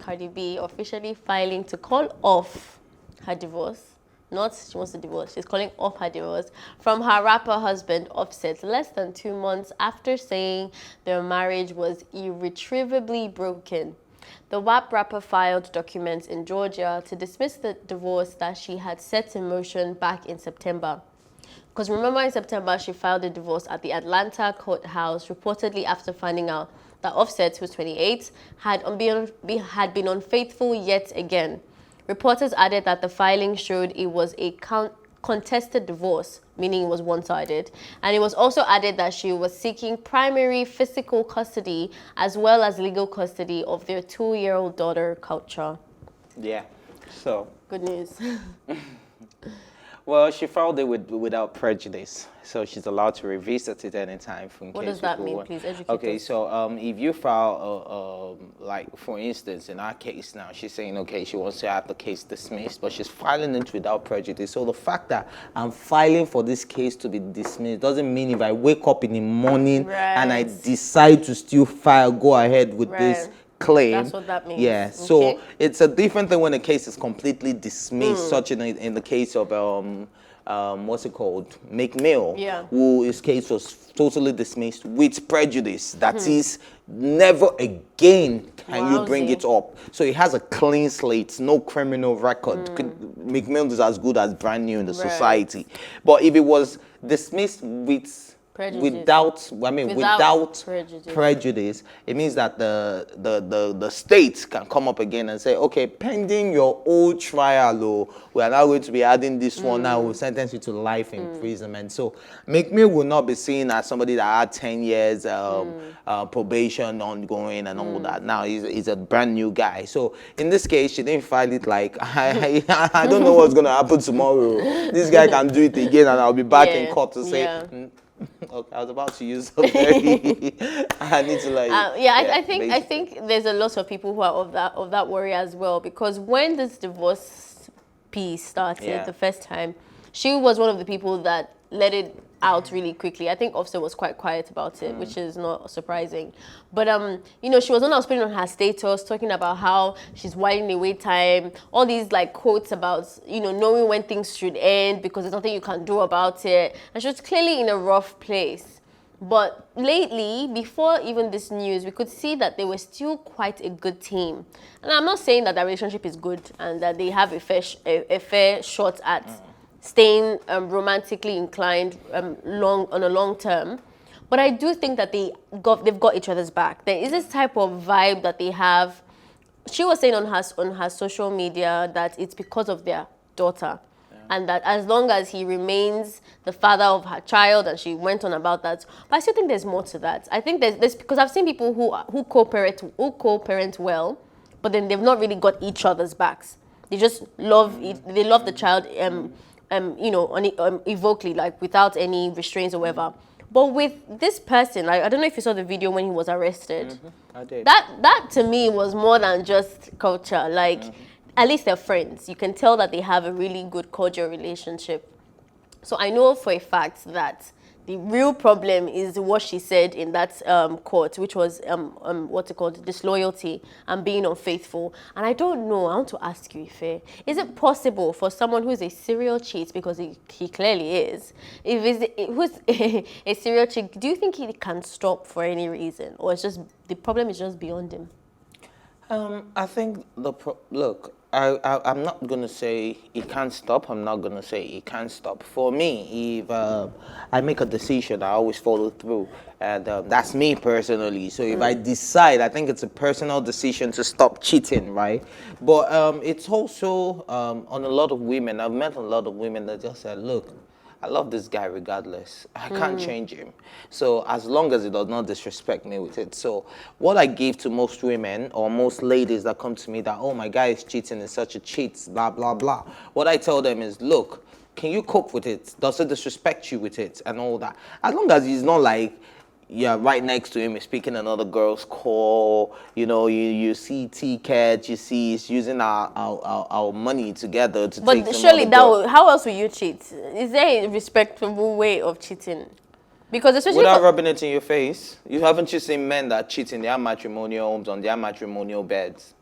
Cardi B officially filing to call off her divorce. Not she wants to divorce, she's calling off her divorce from her rapper husband Offset less than 2 months after saying their marriage was irretrievably broken. The WAP rapper filed documents in Georgia to dismiss the divorce that she had set in motion back in September. Because remember, in September, she filed a divorce at the Atlanta courthouse, reportedly after finding out that Offset, who's 28, had been unfaithful yet again. Reporters added that the filing showed it was a contested divorce, meaning it was one-sided. And it was also added that she was seeking primary physical custody as well as legal custody of their 2-year-old daughter, Culture. Yeah, so. Good news. Well, she filed it without prejudice, so she's allowed to revisit it anytime. What does that mean, please? Educate Okay, us. so if you file, like for instance, in our case now, she's saying, okay, she wants to have the case dismissed, but she's filing it without prejudice. So the fact that I'm filing for this case to be dismissed doesn't mean if I wake up in the morning and I decide to still go ahead with this claim. That's what that means. Yeah, so it's a different thing when a case is completely dismissed, such in the case of what's it called, McMill, who his case was totally dismissed with prejudice. That is, never again can you bring it up. So he has a clean slate, no criminal record. McMill is as good as brand new in the society. But if it was dismissed without prejudice, it means that the state can come up again and say, okay, pending your old trial, we are now going to be adding this one now, we'll sentence you to life imprisonment. So McMill will not be seen as somebody that had 10 years probation ongoing and all that. Now he's a brand new guy. So in this case, she didn't file it like, I don't know what's going to happen tomorrow. This guy can do it again and I'll be back in court to say, okay, I was about to use a very. I need to like. I think there's a lot of people who are of that worry as well, because when this divorce piece started the first time, she was one of the people that let it out really quickly. I think Offset was quite quiet about it, which is not surprising. But you know, she was putting on her status talking about how she's whiling away time, all these like quotes about, you know, knowing when things should end because there's nothing you can do about it. And she was clearly in a rough place. But lately, before even this news, we could see that they were still quite a good team. And I'm not saying that their relationship is good and that they have a fair shot at staying romantically inclined on a long term, but I do think that they've got each other's back. There is this type of vibe that they have. She was saying on her social media that it's because of their daughter, and that as long as he remains the father of her child, and she went on about that. But I still think there's more to that. I think there's because I've seen people who co-parent well, but then they've not really got each other's backs. They just love they love the child. You know, evocally, like without any restraints or whatever. But with this person, like I don't know if you saw the video when he was arrested. I did. That to me was more than just culture. Like at least they're friends. You can tell that they have a really good cordial relationship. So I know for a fact that the real problem is what she said in that court, which was what's it called, disloyalty and being unfaithful. And I don't know. I want to ask you, Ife, is it possible for someone who's a serial cheat, because he clearly is, who's a serial cheat, do you think he can stop for any reason, or it's just the problem is just beyond him? I think look. I'm not going to say he can't stop. I'm not going to say he can't stop. For me, if I make a decision, I always follow through. And that's me personally. So if I decide, I think it's a personal decision to stop cheating, right? But it's also on a lot of women. I've met a lot of women that just said, look, I love this guy regardless. I can't change him. So as long as he does not disrespect me with it. So what I give to most women or most ladies that come to me that, oh, my guy is cheating, is such a cheat, blah, blah, blah. What I tell them is, look, can you cope with it? Does it disrespect you with it and all that? As long as he's not like, right next to him, he's speaking another girl's call, you know, you see T-Cat, you see he's using our money together to take some. But surely how else will you cheat? Is there a respectable way of cheating? Because especially without rubbing it in your face. You haven't just seen men that cheat in their matrimonial homes on their matrimonial beds.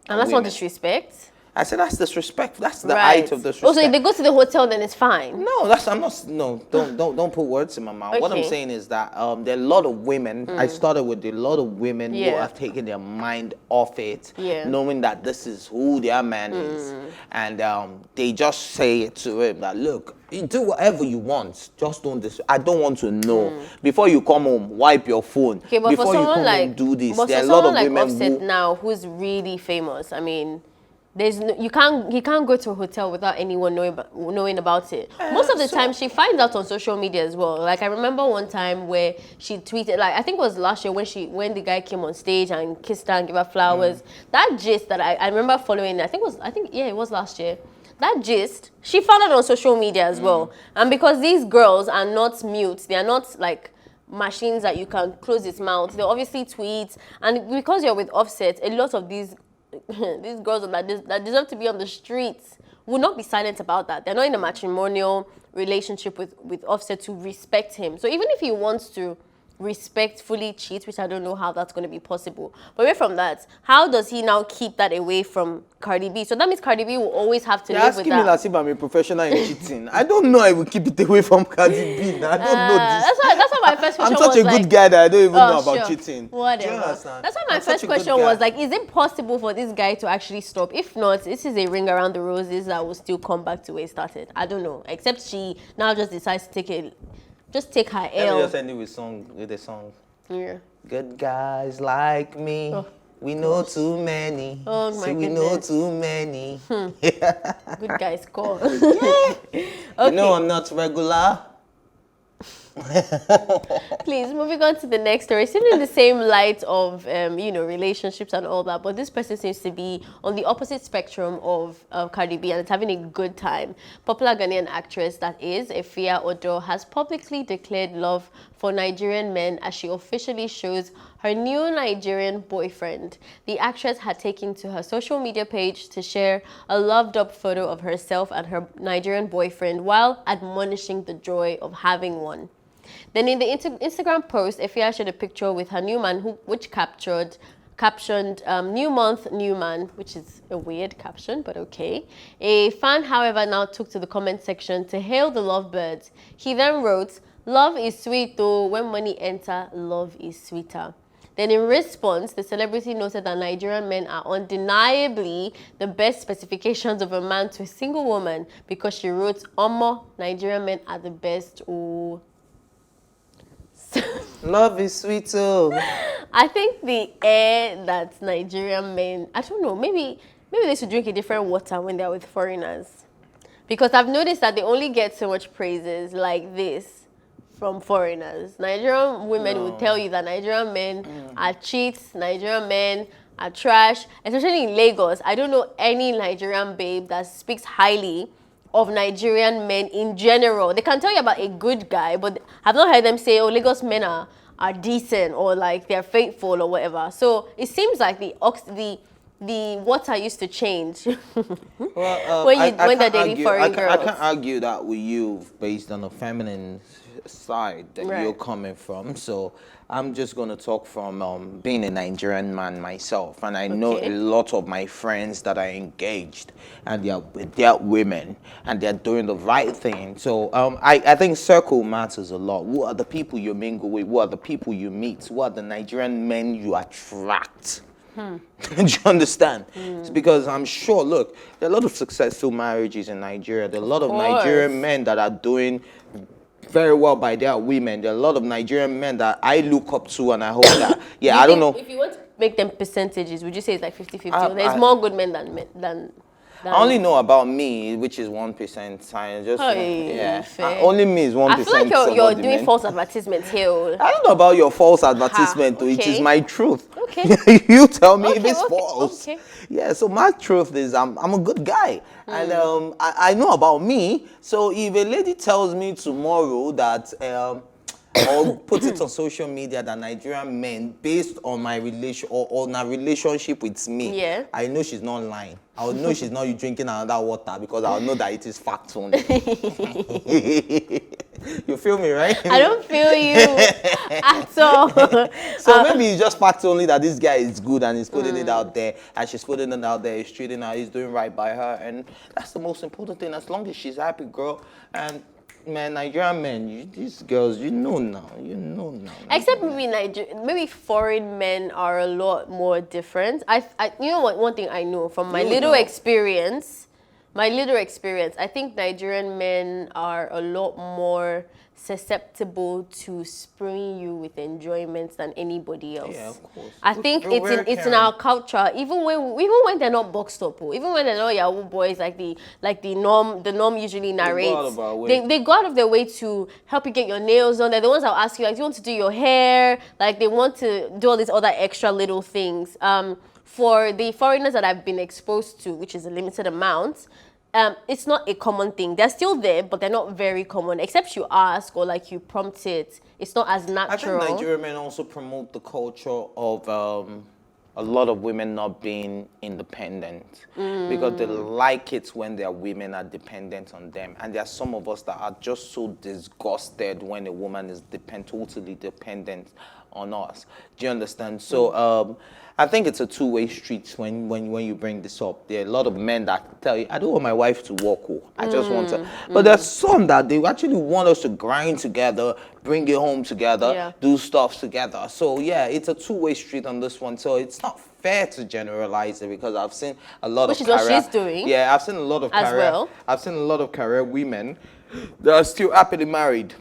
And that's not disrespect. I said that's disrespect. That's the height of disrespect. Also, if they go to the hotel, then it's fine. No, I'm not. No, don't put words in my mouth. What I'm saying is that there are a lot of women. I started with a lot of women who have taken their mind off it, knowing that this is who their man is, and they just say it to him that, look, you do whatever you want, just don't. I don't want to know. Before you come home, wipe your phone. Okay, but before for someone you come home, do this. But there are for a lot someone of like women Offset now, who's really famous. I mean. He can't go to a hotel without anyone knowing about it. Most of the time, she finds out on social media as well. Like I remember one time where she tweeted, like I think it was last year when the guy came on stage and kissed her and gave her flowers. That gist that I remember following. It was last year. That gist she found out on social media as well. And because these girls are not mute, they are not like machines that you can close its mouth. They obviously tweet, and because you're with Offset, a lot of these girls that deserve to be on the streets will not be silent about that. They're not in a matrimonial relationship with Offset to respect him. So even if he wants to respectfully cheat, which I don't know how that's going to be possible. But away from that, how does he now keep that away from Cardi B? So that means Cardi B will always have to live with that. You're asking me as if I'm a professional in cheating. I don't know I will keep it away from Cardi B. I don't know this. That's why my first question was I'm such a good guy that I don't even know about cheating. Whatever. That's why my first question was like, is it possible for this guy to actually stop? If not, this is a ring around the roses that will still come back to where it started. I don't know. Except she now just decides to take her L. Let me just end it with a song. Yeah. Good guys like me. Oh, we know too many. Oh my goodness. We know too many. Good guys, call. Okay. You know I'm not regular. Please, moving on to the next story. Still in the same light of, relationships and all that, but this person seems to be on the opposite spectrum of Cardi B and it's having a good time. Popular Ghanaian actress, that is, Efia Odo, has publicly declared love for Nigerian men as she officially shows her new Nigerian boyfriend. The actress had taken to her social media page to share a loved-up photo of herself and her Nigerian boyfriend while admonishing the joy of having one. Then in the Instagram post, Efia shared a picture with her new man, which captioned, new month, new man, which is a weird caption, but okay. A fan, however, now took to the comment section to hail the lovebirds. He then wrote, "Love is sweet though, when money enter, love is sweeter." Then in response, the celebrity noted that Nigerian men are undeniably the best specifications of a man to a single woman because she wrote, "Omo, Nigerian men are the best." Oh. Love is sweet too. I think the air that Nigerian men, I don't know, maybe they should drink a different water when they're with foreigners. Because I've noticed that they only get so much praises like this from foreigners. Nigerian women will tell you that Nigerian men are cheats, Nigerian men are trash, especially in Lagos. I don't know any Nigerian babe that speaks highly of Nigerian men in general. They can tell you about a good guy, but I've not heard them say, oh, Lagos men are decent or like they're faithful or whatever. So it seems like the water used to change Well, when they're dating foreign girls. I can't argue that with you based on the feminine side that you're coming from. So I'm just going to talk from being a Nigerian man myself. And I know a lot of my friends that are engaged and they're with their women and they're doing the right thing. So I think circle matters a lot. Who are the people you mingle with? Who are the people you meet? Who are the Nigerian men you attract? Do you understand? It's because I'm sure, look, there are a lot of successful marriages in Nigeria. There are a lot of Nigerian men that are doing very well by their women. There are a lot of Nigerian men that I look up to and I hope that, I don't know. If you want to make them percentages, would you say it's like 50-50? There's more good men than I only know about me, which is 1%. I just only me is 1%. I feel like you're doing false advertisements here. I don't know about your false advertisement, though. It is my truth. Okay. You tell me if it's false. Okay. Yeah, so my truth is I'm a good guy. And I know about me. So if a lady tells me tomorrow that or put it on social media that Nigerian men, based on my relation or on a relationship with me, I know she's not lying. I will know she's not drinking another water because I'll know that it is fact only. You feel me, right? I don't feel you at all. So maybe it's just fact only that this guy is good and he's putting it out there, and she's putting it out there, he's treating her, he's doing right by her, and that's the most important thing. As long as she's happy, girl. And man, Nigerian men, these girls, you know now. Except maybe foreign men are a lot more different. You know what? One thing I know from my little experience, I think Nigerian men are a lot more susceptible to spraying you with enjoyment than anybody else. Yeah, of course. I think it's in our culture. Even when they're not boxed up, even when they're not Yahoo boys, like the norm usually narrates. They go out of their way to help you get your nails done. They're the ones that will ask you, like, do you want to do your hair? Like, they want to do all these other extra little things. For the foreigners that I've been exposed to, which is a limited amount, it's not a common thing. They're still there, but they're not very common. Except you ask or like you prompt it. It's not as natural. I think Nigerian men also promote the culture of a lot of women not being independent because they like it when their women are dependent on them. And there are some of us that are just so disgusted when a woman is totally dependent on us. Do you understand? So I think it's a two-way street when you bring this up. There are a lot of men that tell you, I don't want my wife to work. I just want to. But there's some that they actually want us to grind together, bring it home together, do stuff together. So yeah, it's a two-way street on this one. So it's not fair to generalize it because I've seen a lot Which is what she's doing. Yeah, I've seen a lot of as career. well. I've seen a lot of career women that are still happily married.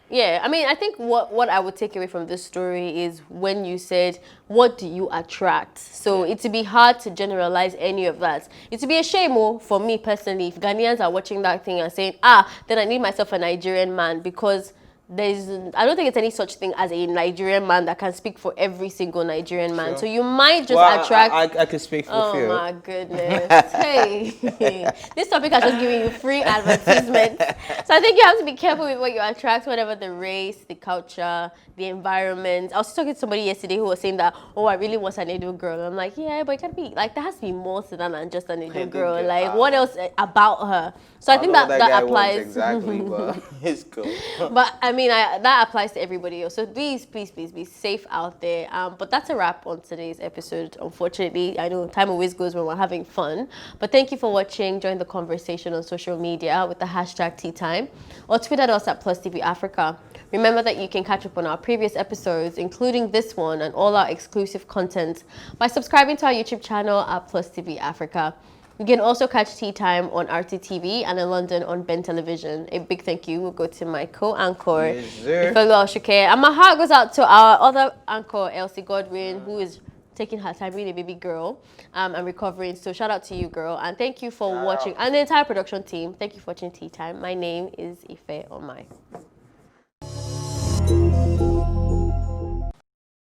Yeah, I mean, I think what I would take away from this story is when you said, what do you attract? So it'd be hard to generalize any of that. It'd be a shame for me personally if Ghanaians are watching that thing and saying, then I need myself a Nigerian man, because I don't think it's any such thing as a Nigerian man that can speak for every single Nigerian man. Sure. So you might just attract. I can speak for few. Oh my goodness! Hey, this topic has just given you free advertisement. So I think you have to be careful with what you attract, whatever the race, the culture, the environment. I was talking to somebody yesterday who was saying that, I really want an Edo girl. I'm like, yeah, but it can't be like there has to be more to that than just an Edo girl. Like, what else about her? So I think that applies. Exactly, but it's cool. But I mean, that applies to everybody else. So please be safe out there. But that's a wrap on today's episode. Unfortunately, I know time always goes when we're having fun. But thank you for watching. Join the conversation on social media with the hashtag #TeaTime or tweet at us at +TV Africa. Remember that you can catch up on our previous episodes, including this one and all our exclusive content, by subscribing to our YouTube channel at +TV Africa. You can also catch Tea Time on RTTV and in London on Ben Television. A big thank you will go to my co-anchor, Efia Odo. And my heart goes out to our other anchor, Elsie Godwin, who is taking her time, being a baby girl, and recovering. So shout out to you, girl. And thank you for watching. And the entire production team, thank you for watching Tea Time. My name is Efia Odo.